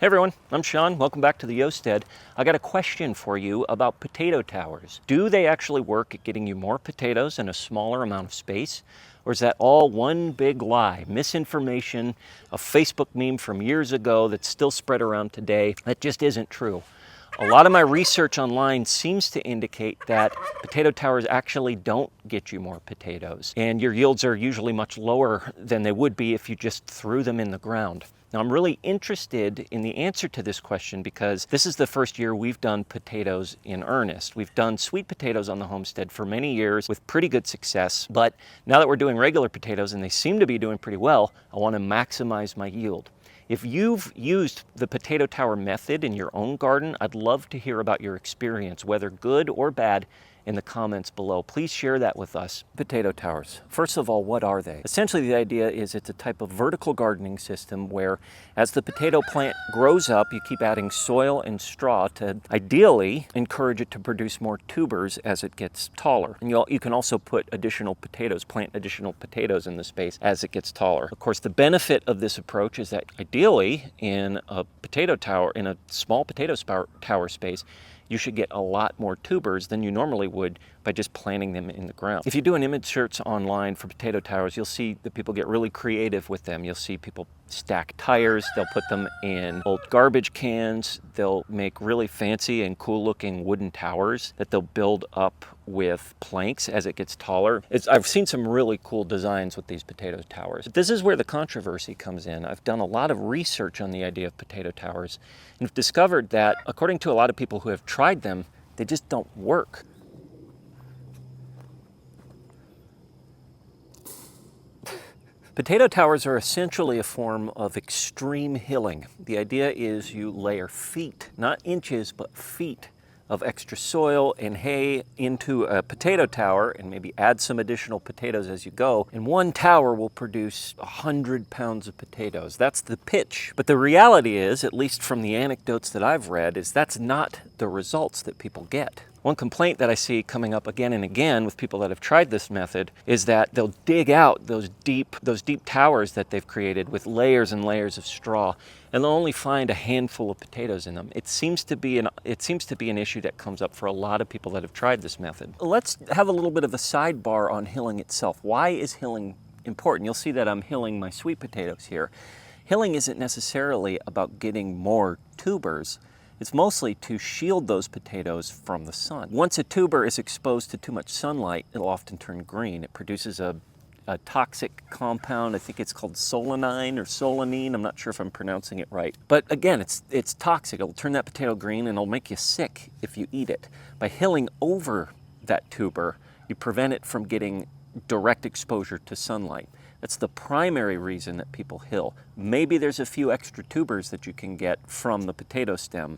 Hey everyone, I'm Sean. Welcome back to the Yosted. I got a question for you about potato towers. Do they actually work at getting you more potatoes in a smaller amount of space? Or is that all one big lie, misinformation, a Facebook meme from years ago that's still spread around today that just isn't true? A lot of my research online seems to indicate that potato towers actually don't get you more potatoes, and your yields are usually much lower than they would be if you just threw them in the ground. Now, I'm really interested in the answer to this question because this is the first year we've done potatoes in earnest. We've done sweet potatoes on the homestead for many years with pretty good success, but now that we're doing regular potatoes and they seem to be doing pretty well, I want to maximize my yield. If you've used the potato tower method in your own garden, I'd love to hear about your experience, whether good or bad, in the comments below. Please share that with us. Potato towers. First of all, what are they? Essentially, the idea is it's a type of vertical gardening system where as the potato plant grows up, you keep adding soil and straw to ideally encourage it to produce more tubers as it gets taller. And you can also put additional potatoes, plant additional potatoes in the space as it gets taller. Of course, the benefit of this approach is that ideally in a potato tower, in a small potato tower space, you should get a lot more tubers than you normally would by just planting them in the ground. If you do an image search online for potato towers, you'll see that people get really creative with them. You'll see people stack tires, they'll put them in old garbage cans, they'll make really fancy and cool looking wooden towers that they'll build up with planks as it gets taller. I've seen some really cool designs with these potato towers. But this is where the controversy comes in. I've done a lot of research on the idea of potato towers and have discovered that according to a lot of people who have tried them, they just don't work. Potato towers are essentially a form of extreme hilling. The idea is you layer feet, not inches, but feet of extra soil and hay into a potato tower and maybe add some additional potatoes as you go. And one tower will produce 100 pounds of potatoes. That's the pitch. But the reality is, at least from the anecdotes that I've read, is that's not the results that people get. One complaint that I see coming up again and again with people that have tried this method is that they'll dig out those deep towers that they've created with layers and layers of straw, and they'll only find a handful of potatoes in them. It seems to be an issue that comes up for a lot of people that have tried this method. Let's have a little bit of a sidebar on hilling itself. Why is hilling important? You'll see that I'm hilling my sweet potatoes here. Hilling isn't necessarily about getting more tubers. It's mostly to shield those potatoes from the sun. Once a tuber is exposed to too much sunlight, it'll often turn green. It produces a toxic compound. I think it's called solanine or solanine. I'm not sure if I'm pronouncing it right. But again, it's toxic. It'll turn that potato green and it'll make you sick if you eat it. By hilling over that tuber, you prevent it from getting direct exposure to sunlight. That's the primary reason that people hill. Maybe there's a few extra tubers that you can get from the potato stem,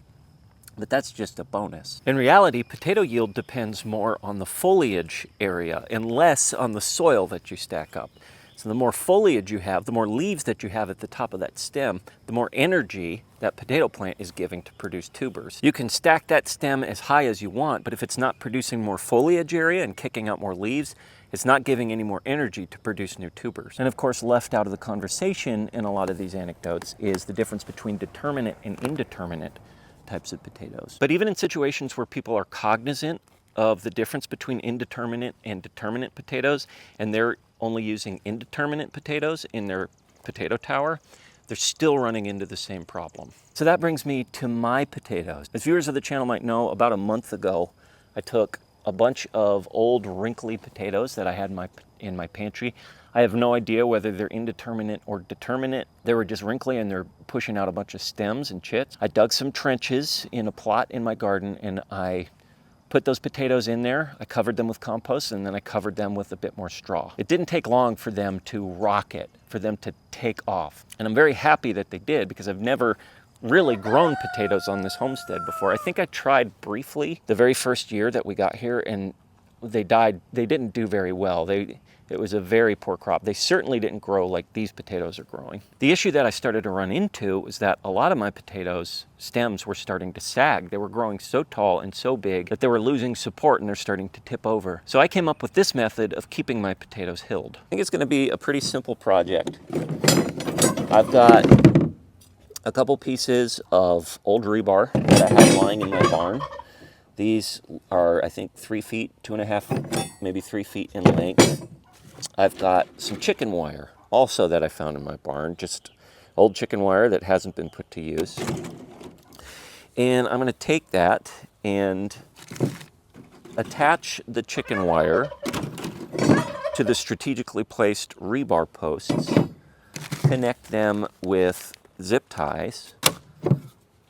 but that's just a bonus. In reality, potato yield depends more on the foliage area and less on the soil that you stack up. So the more foliage you have, the more leaves that you have at the top of that stem, the more energy that potato plant is giving to produce tubers. You can stack that stem as high as you want, but if it's not producing more foliage area and kicking out more leaves, it's not giving any more energy to produce new tubers. And of course, left out of the conversation in a lot of these anecdotes is the difference between determinate and indeterminate types of potatoes. But even in situations where people are cognizant of the difference between indeterminate and determinate potatoes, and they're only using indeterminate potatoes in their potato tower, they're still running into the same problem. So that brings me to my potatoes. As viewers of the channel might know, about a month ago, I took a bunch of old wrinkly potatoes that I had in my pantry. I have no idea whether they're indeterminate or determinate. They were just wrinkly and they're pushing out a bunch of stems and chits. I dug some trenches in a plot in my garden and I put those potatoes in there. I covered them with compost and then I covered them with a bit more straw. It didn't take long for them to rocket, for them to take off. And I'm very happy that they did because I've never really grown potatoes on this homestead before. I think I tried briefly the very first year that we got here and they died. They didn't do very well. It was a very poor crop. They certainly didn't grow like these potatoes are growing. The issue that I started to run into was that a lot of my potatoes stems were starting to sag. They were growing so tall and so big that they were losing support and they're starting to tip over. So I came up with this method of keeping my potatoes hilled. I think it's going to be a pretty simple project. I've got a couple pieces of old rebar that I have lying in my barn. These are, I think, 3 feet, 2.5, maybe 3 feet in length. I've got some chicken wire also that I found in my barn, just old chicken wire that hasn't been put to use. And I'm going to take that and attach the chicken wire to the strategically placed rebar posts, connect them with zip ties,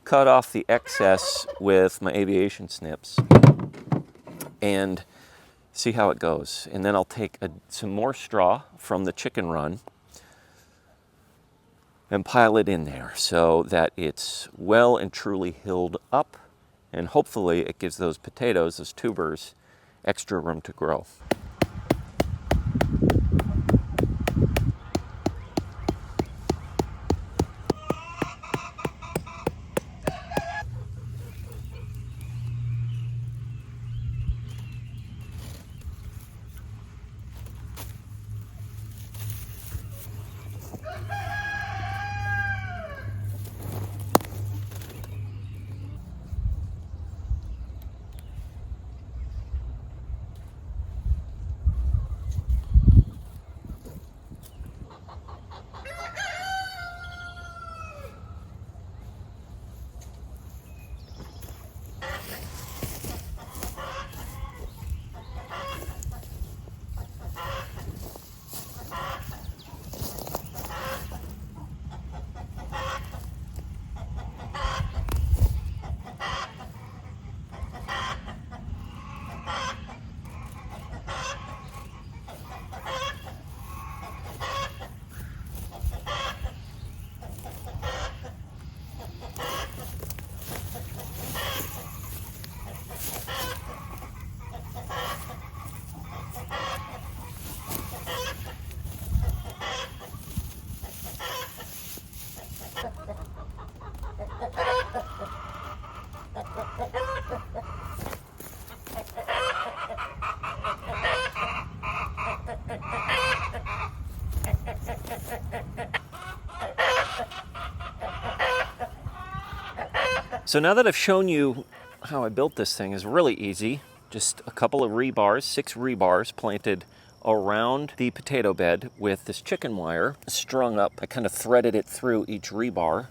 cut off the excess with my aviation snips, and see how it goes. And then I'll take some more straw from the chicken run and pile it in there so that it's well and truly hilled up, and hopefully it gives those potatoes, those tubers, extra room to grow. So now that I've shown you how I built this thing, is really easy. Just a couple of rebars, 6 rebars planted around the potato bed with this chicken wire strung up. I kind of threaded it through each rebar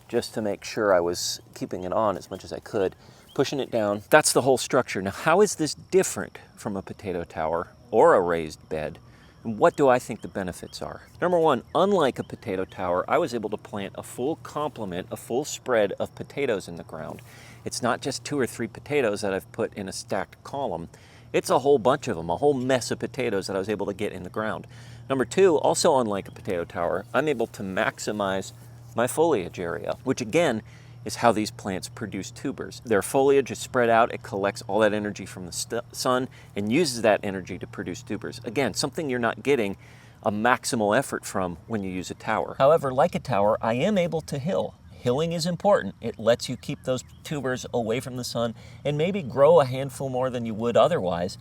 just to make sure I was keeping it on as much as I could, pushing it down. That's the whole structure. Now, how is this different from a potato tower or a raised bed? And what do I think the benefits are? Number one, unlike a potato tower, I was able to plant a full complement, a full spread of potatoes in the ground. It's not just 2 or 3 potatoes that I've put in a stacked column. It's a whole bunch of them, a whole mess of potatoes that I was able to get in the ground. Number two, also unlike a potato tower, I'm able to maximize my foliage area, which again is how these plants produce tubers. Their foliage is spread out, it collects all that energy from the sun and uses that energy to produce tubers. Again, something you're not getting a maximal effort from when you use a tower. However, like a tower, I am able to hill. Hilling is important. It lets you keep those tubers away from the sun and maybe grow a handful more than you would otherwise,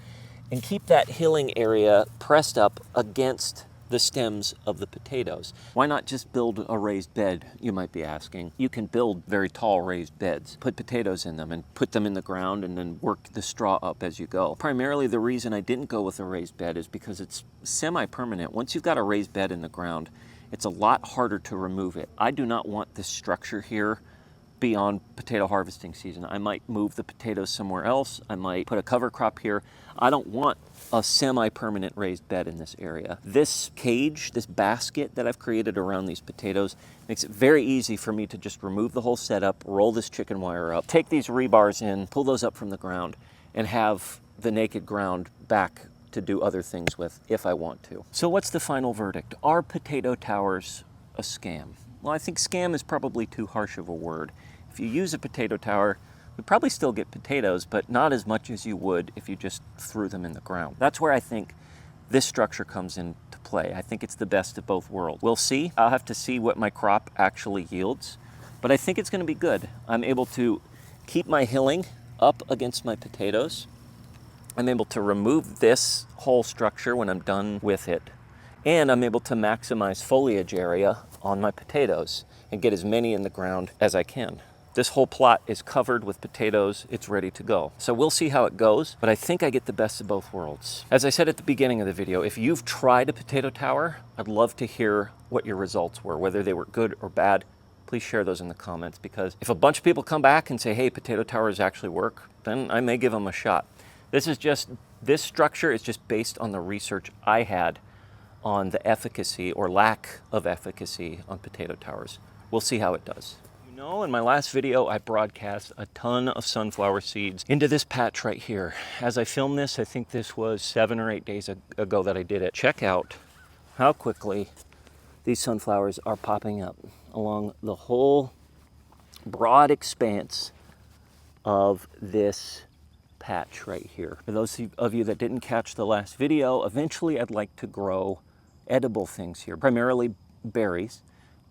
and keep that hilling area pressed up against the stems of the potatoes. Why not just build a raised bed, you might be asking. You can build very tall raised beds, put potatoes in them and put them in the ground and then work the straw up as you go. Primarily the reason I didn't go with a raised bed is because it's semi-permanent. Once you've got a raised bed in the ground, it's a lot harder to remove it. I do not want this structure here beyond potato harvesting season. I might move the potatoes somewhere else. I might put a cover crop here. I don't want a semi-permanent raised bed in this area. This cage, this basket that I've created around these potatoes makes it very easy for me to just remove the whole setup, roll this chicken wire up, take these rebars in, pull those up from the ground, and have the naked ground back to do other things with if I want to. So what's the final verdict? Are potato towers a scam? Well, I think scam is probably too harsh of a word. If you use a potato tower, you'd probably still get potatoes, but not as much as you would if you just threw them in the ground. That's where I think this structure comes into play. I think it's the best of both worlds. We'll see. I'll have to see what my crop actually yields, but I think it's going to be good. I'm able to keep my hilling up against my potatoes. I'm able to remove this whole structure when I'm done with it, and I'm able to maximize foliage area on my potatoes and get as many in the ground as I can. This whole plot is covered with potatoes. It's ready to go. So we'll see how it goes, but I think I get the best of both worlds. As I said at the beginning of the video, if you've tried a potato tower, I'd love to hear what your results were, whether they were good or bad. Please share those in the comments, because if a bunch of people come back and say, hey, potato towers actually work, then I may give them a shot. This structure is just based on the research I had on the efficacy or lack of efficacy on potato towers. We'll see how it does. You know, in my last video, I broadcast a ton of sunflower seeds into this patch right here. As I filmed this, I think this was 7 or 8 days ago that I did it. Check out how quickly these sunflowers are popping up along the whole broad expanse of this patch right here. For those of you that didn't catch the last video, eventually I'd like to grow edible things here, primarily berries,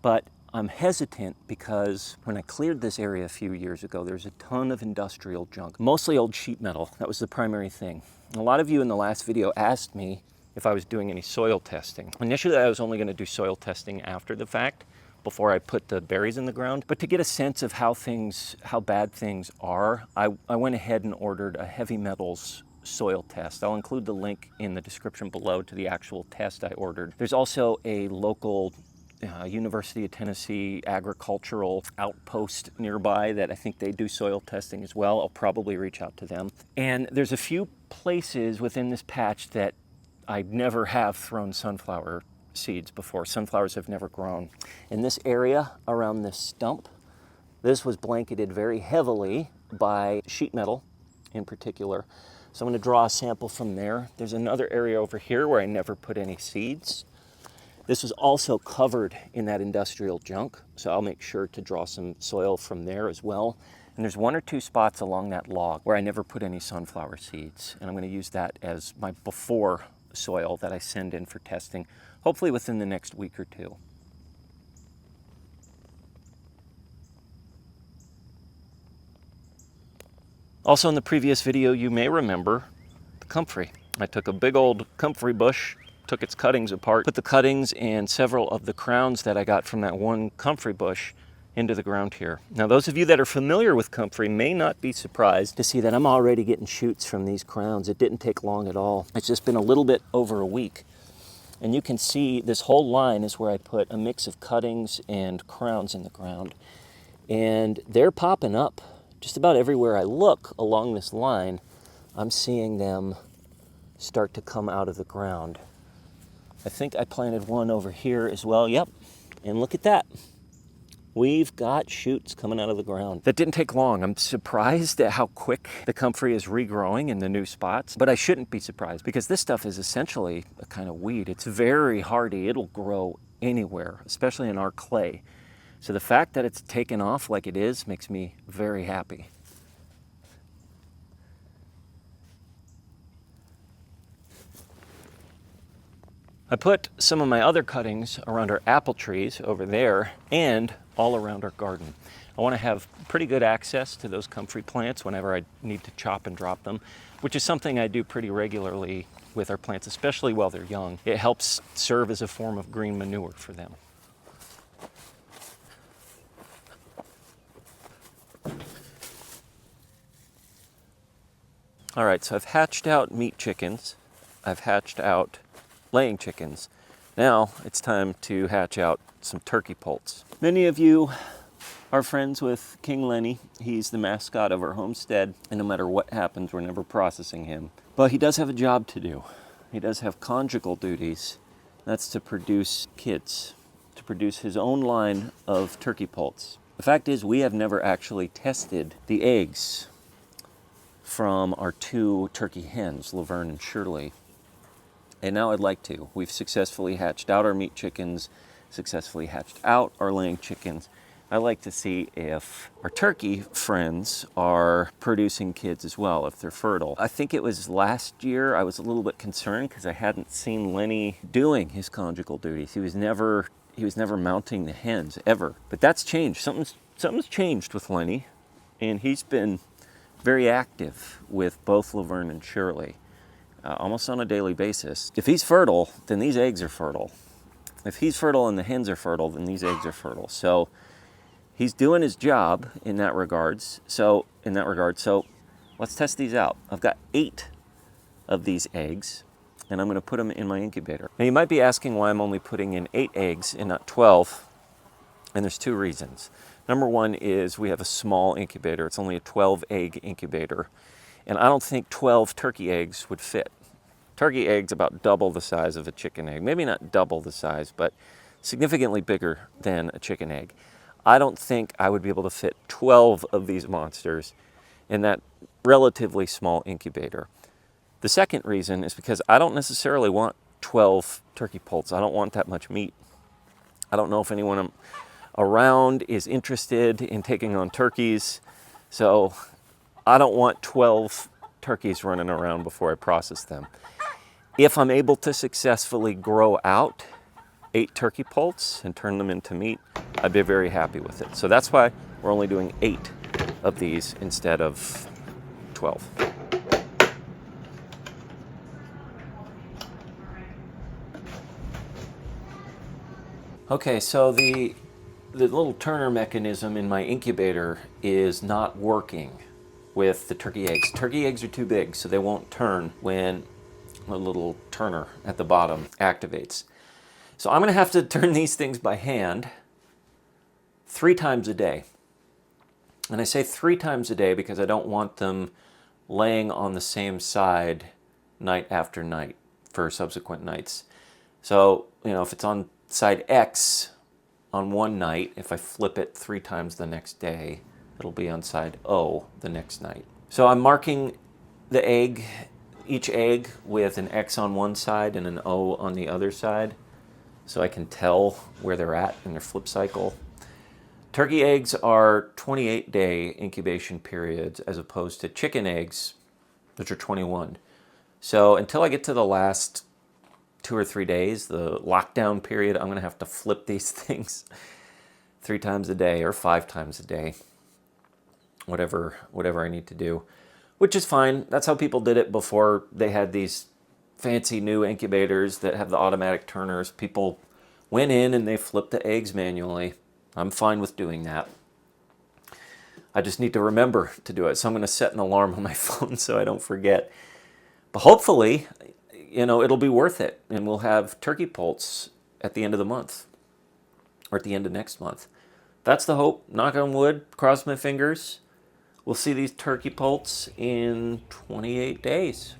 but I'm hesitant because when I cleared this area a few years ago, there's a ton of industrial junk, mostly old sheet metal. That was the primary thing. A lot of you in the last video asked me if I was doing any soil testing. Initially, I was only going to do soil testing after the fact, before I put the berries in the ground. But to get a sense of how bad things are, I went ahead and ordered a heavy metals soil test. I'll include the link in the description below to the actual test I ordered. There's also a local University of Tennessee agricultural outpost nearby that I think they do soil testing as well. I'll probably reach out to them. And there's a few places within this patch that I never have thrown sunflower seeds before. Sunflowers have never grown. In this area around this stump, this was blanketed very heavily by sheet metal in particular. So I'm going to draw a sample from there. There's another area over here where I never put any seeds. This was also covered in that industrial junk, so I'll make sure to draw some soil from there as well. And there's 1 or 2 spots along that log where I never put any sunflower seeds, and I'm going to use that as my before soil that I send in for testing, hopefully within the next week or 2. Also in the previous video, you may remember the comfrey. I took a big old comfrey bush, took its cuttings apart, put the cuttings and several of the crowns that I got from that one comfrey bush into the ground here. Now, those of you that are familiar with comfrey may not be surprised to see that I'm already getting shoots from these crowns. It didn't take long at all. It's just been a little bit over a week. And you can see this whole line is where I put a mix of cuttings and crowns in the ground. And they're popping up just about everywhere I look along this line. I'm seeing them start to come out of the ground. I think I planted one over here as well. Yep, and look at that. We've got shoots coming out of the ground. That didn't take long. I'm surprised at how quick the comfrey is regrowing in the new spots, but I shouldn't be surprised because this stuff is essentially a kind of weed. It's very hardy. It'll grow anywhere, especially in our clay. So the fact that it's taken off like it is makes me very happy. I put some of my other cuttings around our apple trees over there and all around our garden. I want to have pretty good access to those comfrey plants whenever I need to chop and drop them, which is something I do pretty regularly with our plants, especially while they're young. It helps serve as a form of green manure for them. All right, so I've hatched out meat chickens. I've hatched out laying chickens. Now it's time to hatch out some turkey poults. Many of you are friends with King Lenny. He's the mascot of our homestead, and no matter what happens, we're never processing him. But he does have a job to do. He does have conjugal duties. That's to produce kids, to produce his own line of turkey poults. The fact is, we have never actually tested the eggs from our 2 turkey hens, Laverne and Shirley. And now I'd like to. We've successfully hatched out our meat chickens, successfully hatched out our laying chickens. I like to see if our turkey friends are producing kids as well, if they're fertile. I think it was last year I was a little bit concerned because I hadn't seen Lenny doing his conjugal duties. He was never mounting the hens, ever. But that's changed. Something's changed with Lenny, and he's been very active with both Laverne and Shirley. Almost on a daily basis. If he's fertile, then these eggs are fertile. If he's fertile and the hens are fertile, then these eggs are fertile. So he's doing his job in that regards. So let's test these out. I've got 8 of these eggs, and I'm going to put them in my incubator. Now you might be asking why I'm only putting in 8 eggs and not 12, and there's 2 reasons. Number one is we have a small incubator. It's only a 12-egg incubator, and I don't think 12 turkey eggs would fit. Turkey eggs about double the size of a chicken egg. Maybe not double the size, but significantly bigger than a chicken egg. I don't think I would be able to fit 12 of these monsters in that relatively small incubator. The second reason is because I don't necessarily want 12 turkey poults. I don't want that much meat. I don't know if anyone around is interested in taking on turkeys, so I don't want 12 turkeys running around before I process them. If I'm able to successfully grow out 8 turkey poults and turn them into meat, I'd be very happy with it. So that's why we're only doing 8 of these instead of 12. Okay, so the little turner mechanism in my incubator is not working with the turkey eggs. Turkey eggs are too big, so they won't turn when the little turner at the bottom activates. So I'm going to have to turn these things by hand 3 times a day. And I say 3 times a day because I don't want them laying on the same side night after night for subsequent nights. So, if it's on side X on one night, if I flip it 3 times the next day, it'll be on side O the next night. So I'm marking each egg with an X on one side and an O on the other side, so I can tell where they're at in their flip cycle. Turkey eggs are 28-day incubation periods as opposed to chicken eggs, which are 21. So until I get to the last 2 or 3 days, the lockdown period, I'm going to have to flip these things 3 times a day or 5 times a day, whatever I need to do. Which is fine. That's how people did it before they had these fancy new incubators that have the automatic turners. People went in and they flipped the eggs manually. I'm fine with doing that. I just need to remember to do it. So I'm going to set an alarm on my phone so I don't forget. But hopefully, it'll be worth it. And we'll have turkey poults at the end of the month or at the end of next month. That's the hope. Knock on wood. Cross my fingers. We'll see these turkey poults in 28 days.